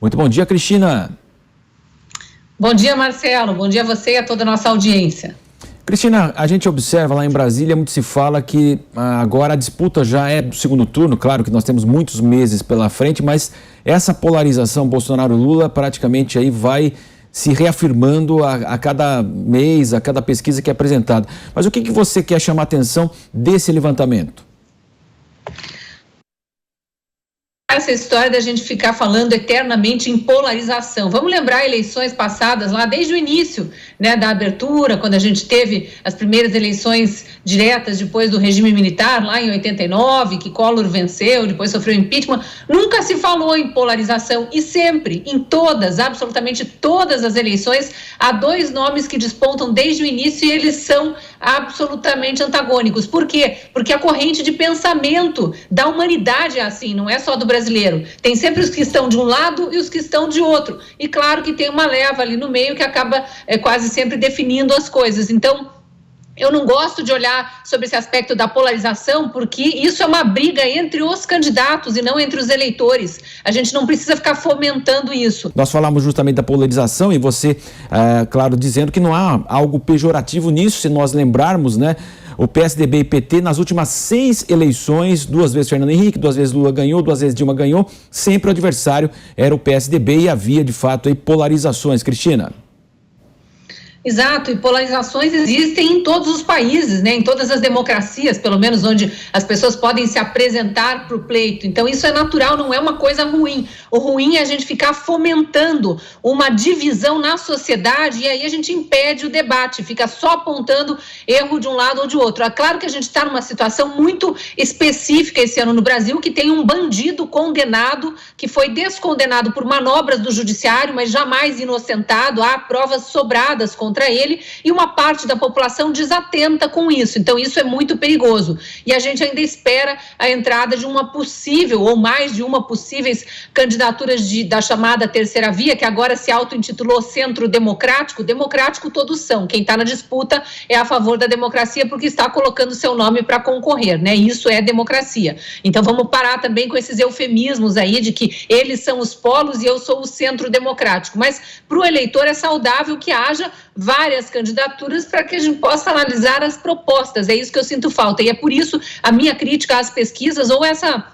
Muito bom dia, Cristina. Bom dia, Marcelo. Bom dia a você e a toda a nossa audiência. Cristina, a gente observa lá em Brasília, muito se fala que agora a disputa já é do segundo turno, claro que nós temos muitos meses pela frente, mas essa polarização Bolsonaro-Lula praticamente aí vai se reafirmando a cada mês, a cada pesquisa que é apresentada. Mas o que você quer chamar a atenção desse levantamento? Essa história da gente ficar falando eternamente em polarização. Vamos lembrar eleições passadas lá desde o início, né, da abertura, quando a gente teve as primeiras eleições diretas depois do regime militar, lá em 89, que Collor venceu, depois sofreu impeachment. Nunca se falou em polarização e sempre, em todas, absolutamente todas as eleições, há dois nomes que despontam desde o início e eles são absolutamente antagônicos. Por quê? Porque a corrente de pensamento da humanidade é assim, não é só do brasileiro. Tem sempre os que estão de um lado e os que estão de outro. E claro que tem uma leva ali no meio que acaba quase sempre definindo as coisas. Então, eu não gosto de olhar sobre esse aspecto da polarização, porque isso é uma briga entre os candidatos e não entre os eleitores. A gente não precisa ficar fomentando isso. Nós falamos justamente da polarização e você, claro, dizendo que não há algo pejorativo nisso, se nós lembrarmos, né? O PSDB e PT, nas últimas 6 eleições, 2 vezes Fernando Henrique, 2 vezes Lula ganhou, 2 vezes Dilma ganhou, sempre o adversário era o PSDB e havia, de fato, aí polarizações. Cristina? Exato, e polarizações existem em todos os países, né? Em todas as democracias, pelo menos onde as pessoas podem se apresentar para o pleito. Então isso é natural, não é uma coisa ruim. O ruim é a gente ficar fomentando uma divisão na sociedade e aí a gente impede o debate, fica só apontando erro de um lado ou de outro. É claro que a gente está numa situação muito específica esse ano no Brasil, que tem um bandido condenado, que foi descondenado por manobras do judiciário, mas jamais inocentado, há provas sobradas contra ele, e uma parte da população desatenta com isso. Então isso é muito perigoso. E a gente ainda espera a entrada de uma possível, ou mais de uma possíveis candidaturas da chamada terceira via, que agora se auto-intitulou Centro Democrático. Democrático todos são. Quem está na disputa é a favor da democracia porque está colocando seu nome para concorrer, né? Isso é democracia. Então vamos parar também com esses eufemismos aí de que eles são os polos e eu sou o centro democrático. Mas para o eleitor é saudável que haja várias candidaturas para que a gente possa analisar as propostas. É isso que eu sinto falta. E é por isso a minha crítica às pesquisas ou essa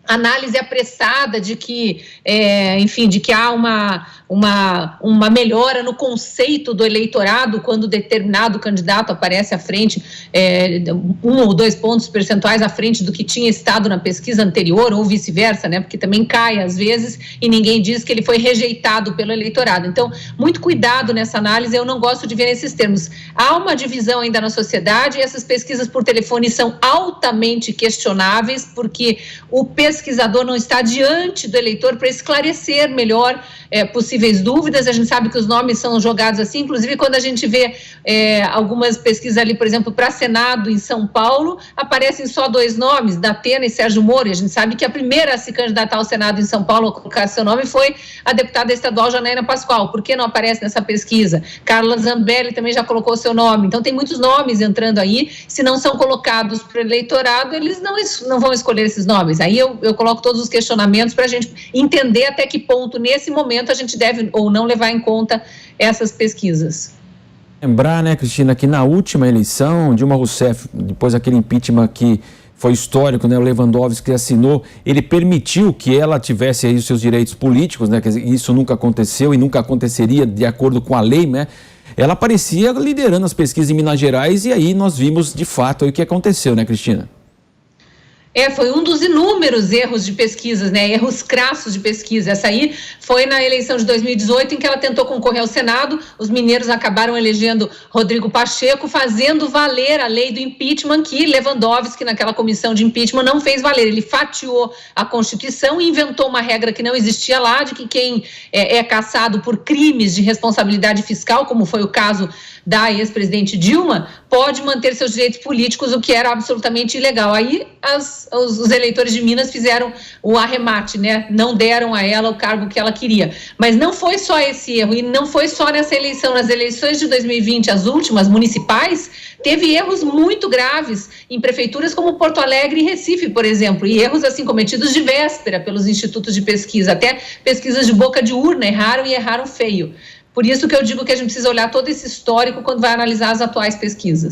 análise apressada de que, enfim, de que há uma melhora no conceito do eleitorado quando determinado candidato aparece à frente, 1 ou 2 pontos percentuais à frente do que tinha estado na pesquisa anterior, ou vice-versa, né? Porque também cai às vezes e ninguém diz que ele foi rejeitado pelo eleitorado. Então, muito cuidado nessa análise, eu não gosto de ver nesses termos. Há uma divisão ainda na sociedade e essas pesquisas por telefone são altamente questionáveis, porque o pesquisador não está diante do eleitor para esclarecer melhor possíveis dúvidas. A gente sabe que os nomes são jogados assim, inclusive quando a gente vê algumas pesquisas ali, por exemplo, para Senado em São Paulo, aparecem só 2 nomes, Datena e Sérgio Moro, e a gente sabe que a primeira a se candidatar ao Senado em São Paulo, a colocar seu nome, foi a deputada estadual Janaína Pascoal. Por que não aparece nessa pesquisa? Carla Zambelli também já colocou seu nome. Então tem muitos nomes entrando aí, se não são colocados para o eleitorado, eles não vão escolher esses nomes. Aí eu coloco todos os questionamentos para a gente entender até que ponto, nesse momento, a gente deve ou não levar em conta essas pesquisas. Lembrar, né, Cristina, que na última eleição, Dilma Rousseff, depois daquele impeachment que foi histórico, né, o Lewandowski assinou, ele permitiu que ela tivesse aí os seus direitos políticos, né, quer dizer, isso nunca aconteceu e nunca aconteceria de acordo com a lei, né? Ela aparecia liderando as pesquisas em Minas Gerais e aí nós vimos de fato aí o que aconteceu, né, Cristina? Foi um dos inúmeros erros de pesquisas, né? Erros crassos de pesquisa. Essa aí foi na eleição de 2018, em que ela tentou concorrer ao Senado. Os mineiros acabaram elegendo Rodrigo Pacheco, fazendo valer a lei do impeachment, que Lewandowski, naquela comissão de impeachment, não fez valer. Ele fatiou a Constituição e inventou uma regra que não existia lá, de que quem é caçado por crimes de responsabilidade fiscal, como foi o caso da ex-presidente Dilma, pode manter seus direitos políticos, o que era absolutamente ilegal. Aí as os eleitores de Minas fizeram o arremate, né? Não deram a ela o cargo que ela queria. Mas não foi só esse erro, e não foi só nessa eleição. Nas eleições de 2020, as últimas, municipais, teve erros muito graves em prefeituras como Porto Alegre e Recife, por exemplo, e erros assim cometidos de véspera pelos institutos de pesquisa, até pesquisas de boca de urna, erraram e erraram feio. Por isso que eu digo que a gente precisa olhar todo esse histórico quando vai analisar as atuais pesquisas.